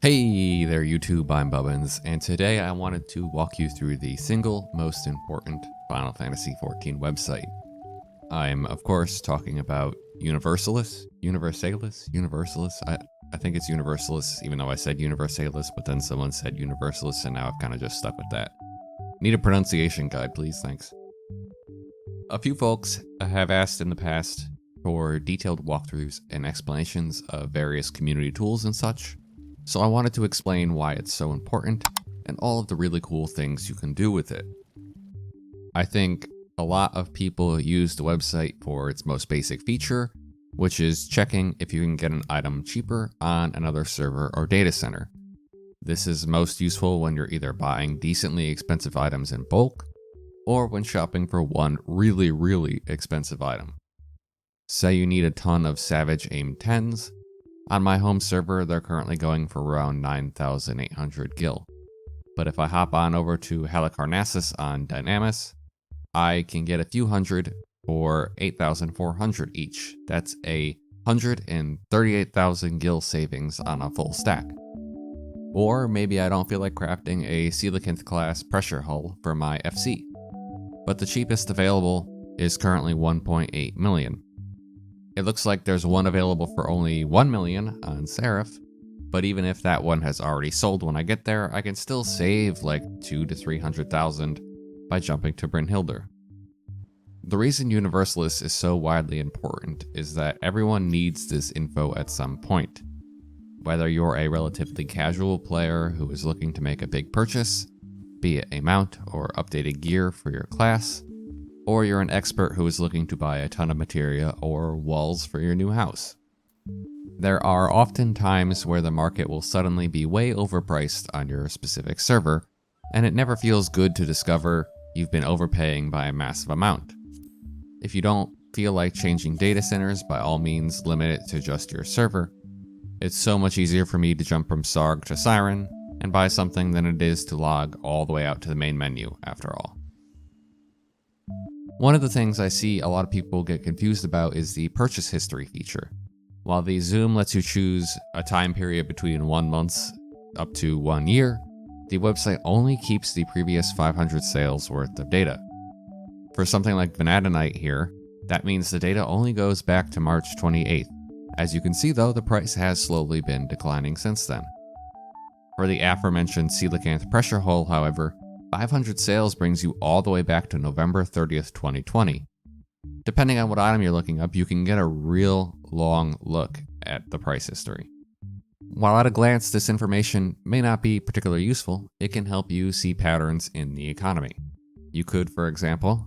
Hey there YouTube, I'm Bubbins, and today I wanted to walk you through the single most important Final Fantasy XIV website. I'm of course talking about Universalis. I think it's Universalis, even though I said Universalis, but then someone said Universalis and now I've kind of just stuck with that. Need a pronunciation guide, please, thanks. A few folks have asked in the past for detailed walkthroughs and explanations of various community tools and such. So I wanted to explain why it's so important and all of the really cool things you can do with it. I think a lot of people use the website for its most basic feature, which is checking if you can get an item cheaper on another server or data center. This is most useful when you're either buying decently expensive items in bulk or when shopping for one really expensive item. Say you need a ton of Savage Aim 10s. On my home server, they're currently going for around 9,800 gil. But if I hop on over to Halicarnassus on Dynamis, I can get a few hundred for 8,400 each. That's a 138,000 gil savings on a full stack. Or maybe I don't feel like crafting a Coelacanth class pressure hull for my FC. But the cheapest available is currently 1.8 million. It looks like there's one available for only 1 million on Seraph, but even if that one has already sold when I get there, I can still save like 200,000 to 300,000 by jumping to Brynhildr. The reason Universalis is so widely important is that everyone needs this info at some point. Whether you're a relatively casual player who is looking to make a big purchase, be it a mount or updated gear for your class, or you're an expert who is looking to buy a ton of materia or walls for your new house. There are often times where the market will suddenly be way overpriced on your specific server, and it never feels good to discover you've been overpaying by a massive amount. If you don't feel like changing data centers, by all means limit it to just your server. It's so much easier for me to jump from Sarg to Siren and buy something than it is to log all the way out to the main menu after all. One of the things I see a lot of people get confused about is the purchase history feature. While the Zoom lets you choose a time period between 1 month up to 1 year, the website only keeps the previous 500 sales worth of data. For something like Vanadinite here, that means the data only goes back to March 28th. As you can see though, the price has slowly been declining since then. For the aforementioned Coelacanth pressure hull, however, 500 sales brings you all the way back to November 30th, 2020. Depending on what item you're looking up, you can get a real long look at the price history. While at a glance this information may not be particularly useful, it can help you see patterns in the economy. You could, for example,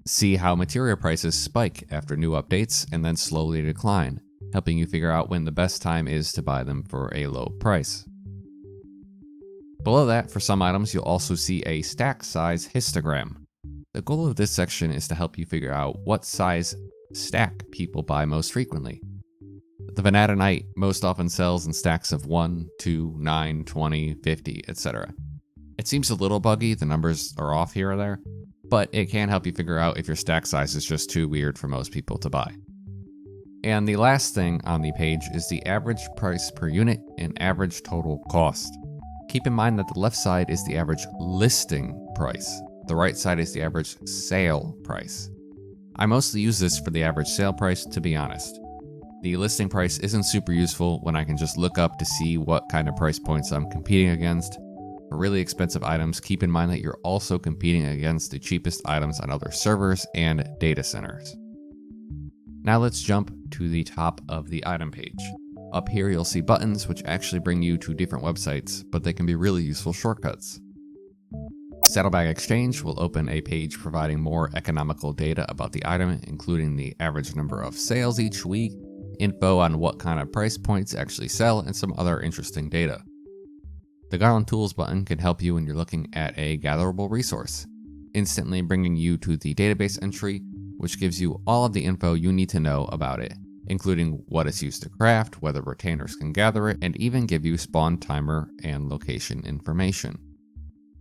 see how materia prices spike after new updates and then slowly decline, helping you figure out when the best time is to buy them for a low price. Below that, for some items, you'll also see a stack size histogram. The goal of this section is to help you figure out what size stack people buy most frequently. The Vanadinite most often sells in stacks of 1, 2, 9, 20, 50, etc. It seems a little buggy, the numbers are off here or there, but it can help you figure out if your stack size is just too weird for most people to buy. And the last thing on the page is the average price per unit and average total cost. Keep in mind that the left side is the average listing price. The right side is the average sale price. I mostly use this for the average sale price, to be honest. The listing price isn't super useful when I can just look up to see what kind of price points I'm competing against. For really expensive items, keep in mind that you're also competing against the cheapest items on other servers and data centers. Now let's jump to the top of the item page. Up here you'll see buttons which actually bring you to different websites, but they can be really useful shortcuts. Saddlebag Exchange will open a page providing more economical data about the item, including the average number of sales each week, info on what kind of price points actually sell, and some other interesting data. The Garland Tools button can help you when you're looking at a gatherable resource, instantly bringing you to the database entry, which gives you all of the info you need to know about it, including what it's used to craft, whether retainers can gather it, and even give you spawn timer and location information.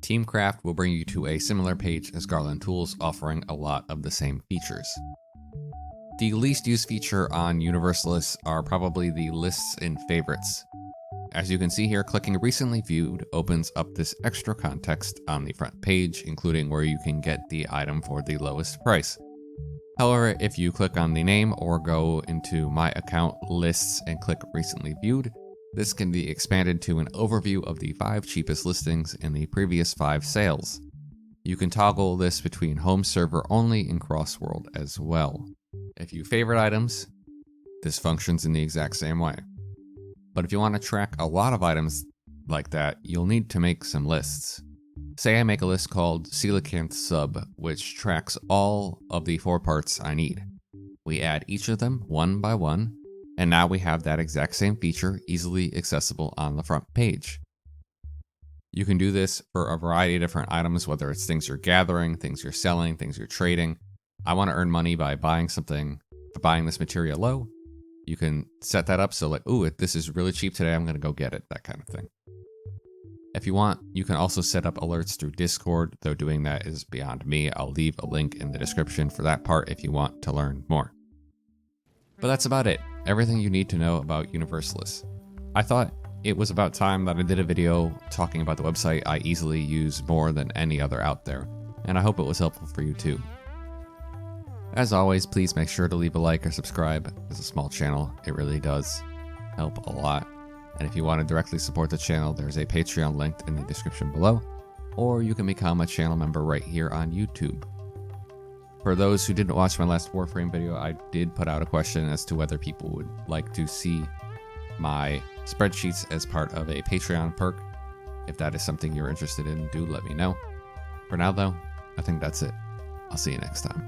Teamcraft will bring you to a similar page as Garland Tools, offering a lot of the same features. The least used feature on Universalis are probably the lists and favorites. as you can see here, clicking recently viewed opens up this extra context on the front page, including where you can get the item for the lowest price. However, if you click on the name or go into My Account Lists and click Recently Viewed, this can be expanded to an overview of the 5 cheapest listings in the previous 5 sales. You can toggle this between home server only and cross-world as well. If you favorite items, this functions in the exact same way. But if you want to track a lot of items like that, you'll need to make some lists. Say I make a list called Coelacanth Sub, which tracks all of the 4 parts I need. We add each of them one by one, and now we have that exact same feature easily accessible on the front page. You can do this for a variety of different items, whether it's things you're gathering, things you're selling, things you're trading. I want to earn money by buying this material low. You can set that up so like, ooh, this is really cheap today, I'm going to go get it, that kind of thing. If you want, you can also set up alerts through Discord, though doing that is beyond me. I'll leave a link in the description for that part if you want to learn more. But that's about it. Everything you need to know about Universalis. I thought it was about time that I did a video talking about the website I easily use more than any other out there, and I hope it was helpful for you too. As always, please make sure to leave a like or subscribe. It's a small channel, it really does help a lot. And if you want to directly support the channel, there's a Patreon linked in the description below, or you can become a channel member right here on YouTube. For those who didn't watch my last Warframe video, I did put out a question as to whether people would like to see my spreadsheets as part of a Patreon perk. If that is something you're interested in, do let me know. For now though, I think that's it. I'll see you next time.